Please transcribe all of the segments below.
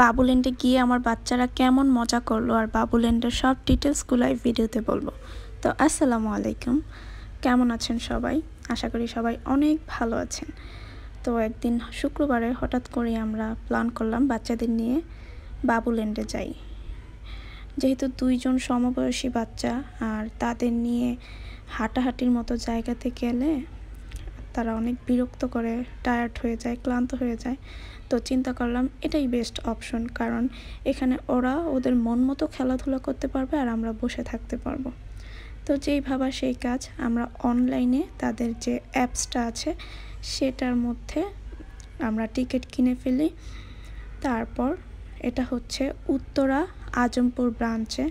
বাবুল্যান্ডে গিয়ে আমার বাচ্চারা কেমন মজা করলো আর বাবুল্যান্ডের সব ডিটেলসগুলো এই ভিডিওতে বলবো। তো আসসালামু আলাইকুম, কেমন আছেন সবাই? আশা করি সবাই অনেক ভালো আছেন। তো একদিন শুক্রবারে হঠাৎ করে আমরা প্ল্যান করলাম বাচ্চাদের নিয়ে বাবুল্যান্ডে যাই। যেহেতু দুইজন সমবয়সী বাচ্চা আর তাদের নিয়ে হাঁটাহাঁটির মতো জায়গাতে গেলে তারা অনেক বিরক্ত করে, টায়ার্ড হয়ে যায়, ক্লান্ত হয়ে যায়। তো চিন্তা করলাম এটাই বেস্ট অপশন, কারণ এখানে ওরা ওদের মন মতো খেলাধুলা করতে পারবে আর আমরা বসে থাকতে পারবো। তো যেই ভাবা সেই কাজ, আমরা অনলাইনে তাদের যে অ্যাপসটা আছে সেটার মধ্যে আমরা টিকিট কিনে ফেলি। তারপর এটা হচ্ছে উত্তরা আজমপুর ব্রাঞ্চে।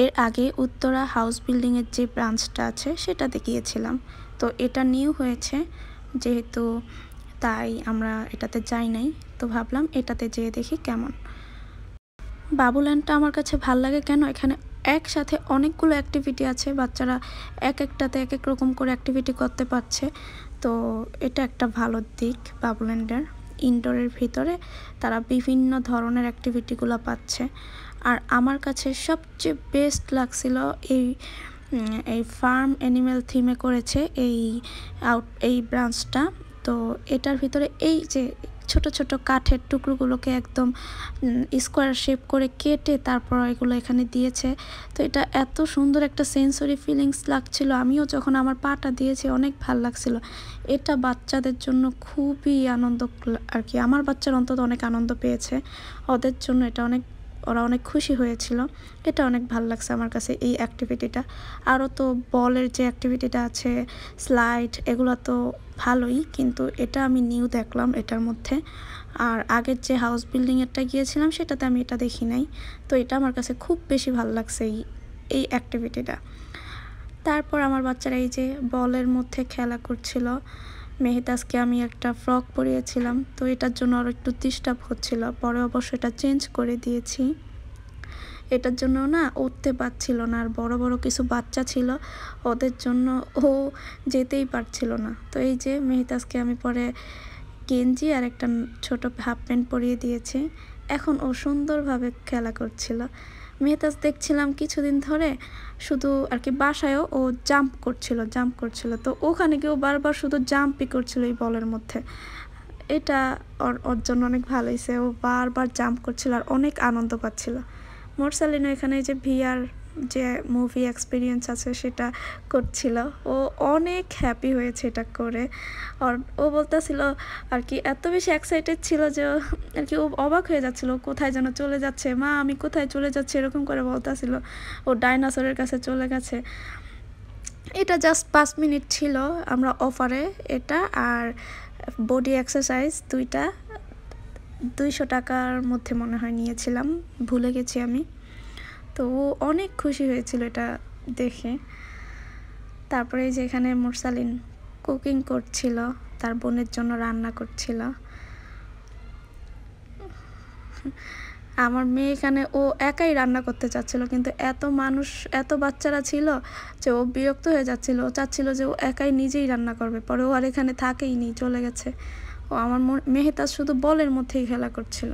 এর আগে উত্তরা হাউস বিল্ডিংয়ের যে ব্রাঞ্চটা আছে সেটাতে গিয়েছিলাম। তো এটা নিউ হয়েছে যেহেতু, তাই আমরা এটাতে যাই নাই। তো ভাবলাম এটাতে যেয়ে দেখি কেমন। বাবুল্যান্ডটা আমার কাছে ভাল লাগে কেন, এখানে একসাথে অনেকগুলো অ্যাক্টিভিটি আছে, বাচ্চারা এক একটাতে এক এক রকম করে অ্যাক্টিভিটি করতে পারছে। তো এটা একটা ভালো দিক বাবুল্যান্ডের। ইনডোরের ভিতরে তারা বিভিন্ন ধরনের অ্যাক্টিভিটিগুলো পাচ্ছে। আর আমার কাছে সবচেয়ে বেস্ট লাগছিল এই ফার্ম অ্যানিম্যাল থিমে করেছে এই ব্রাঞ্চটা। তো এটার ভিতরে এই যে ছোট ছোট কাঠের টুকরোগুলোকে একদম স্কোয়ার শেপ করে কেটে তারপর এগুলো এখানে দিয়েছে। তো এটা এত সুন্দর একটা সেন্সরি ফিলিংস লাগছিল, আমিও যখন আমার পাটা দিয়েছি অনেক ভাল লাগছিল। এটা বাচ্চাদের জন্য খুবই আনন্দ আর কি, আমার বাচ্চারা অন্তত অনেক আনন্দ পেয়েছে, ওদের জন্য এটা ওরা অনেক খুশি হয়েছিল। এটা অনেক ভালো লাগছে আমার কাছে এই অ্যাক্টিভিটিটা। আরও তো বলের যে অ্যাক্টিভিটিটা আছে, স্লাইড, এগুলো তো ভালোই, কিন্তু এটা আমি নিউ দেখলাম এটার মধ্যে। আর আগের যে হাউস বিল্ডিংয়েরটা গিয়েছিলাম সেটাতে আমি এটা দেখি নাই। তো এটা আমার কাছে খুব বেশি ভালো লাগছে এই অ্যাক্টিভিটিটা। তারপর আমার বাচ্চারা এই যে বলের মধ্যে খেলা করছিল। মেহতাজকে আমি একটা ফ্রক পরিয়েছিলাম, তো এটার জন্য আরও একটু ডিস্টার্ব হচ্ছিল, পরে অবশ্য এটা চেঞ্জ করে দিয়েছি। এটার জন্য না উঠতে পারছিল না, আর বড় বড় কিছু বাচ্চা ছিল, ওদের জন্য ও যেতেই পারছিল না। তো এই যে মেহতাজকে আমি পরে গেঞ্জি আর একটা ছোট হাফ প্যান্ট পরিয়ে দিয়েছি, এখন ও সুন্দরভাবে খেলা করছিল। মেহতাজ দেখছিলাম কিছুদিন ধরে শুধু আর কি বাসায়ও ও জাম্প করছিল, তো ওখানে গিয়েও বারবার শুধু জাম্পই করছিল এই বলের মধ্যে। এটা ওর জন্য অনেক ভালো হয়েছে, ও বারবার জাম্প করছিল আর অনেক আনন্দ পাচ্ছিল। মোরসালিনও এখানে যে ভিআর যে মুভি এক্সপিরিয়েন্স আছে সেটা করছিল, ও অনেক হ্যাপি হয়েছে এটা করে। আর ও বলতেছিল আর কি, এত বেশি এক্সাইটেড ছিল যে আর কি ও অবাক হয়ে যাচ্ছিল, কোথায় যেন চলে যাচ্ছে, মা আমি কোথায় চলে যাচ্ছি এরকম করে বলতেছিল। ও ডাইনোসরের কাছে চলে গেছে। এটা জাস্ট 5 মিনিট ছিল আমরা অফারে এটা, আর বডি এক্সারসাইজ দুইটা 200 টাকার মধ্যে মনে হয় নিয়েছিলাম, ভুলে গেছি আমি। তো ও অনেক খুশি হয়েছিল এটা দেখে। তারপরে যে এখানে মোরসালিন কুকিং করছিল, তার বোনের জন্য রান্না করছিল। আমার মেয়ে এখানে ও একাই রান্না করতে চাচ্ছিল, কিন্তু এত মানুষ, এত বাচ্চারা ছিল যে ও বিরক্ত হয়ে যাচ্ছিল, ও চাচ্ছিল যে ও একাই নিজেই রান্না করবে, পরে ও আর এখানে থাকেই নি, চলে গেছে। ও আমার মেহতাজ শুধু বলের মধ্যেই খেলা করছিল,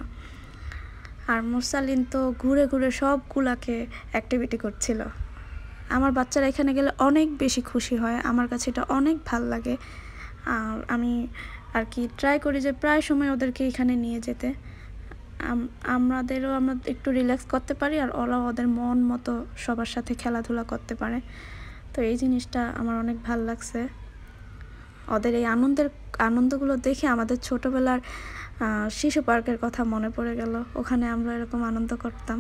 আর মোরসালিন তো ঘুরে ঘুরে সবগুলাকে অ্যাক্টিভিটি করছিল। আমার বাচ্চারা এখানে গেলে অনেক বেশি খুশি হয়, আমার কাছে এটা অনেক ভাল লাগে। আর আমি আর কি ট্রাই করি যে প্রায় সময় ওদেরকে এখানে নিয়ে যেতে, আমরা একটু রিল্যাক্স করতে পারি আর ওরাও ওদের মন মতো সবার সাথে খেলাধুলা করতে পারে। তো এই জিনিসটা আমার অনেক ভাল লাগছে। ওদের এই আনন্দগুলো দেখে আমাদের ছোটোবেলার শিশু পার্কের কথা মনে পড়ে গেল, ওখানে আমরা এরকম আনন্দ করতাম।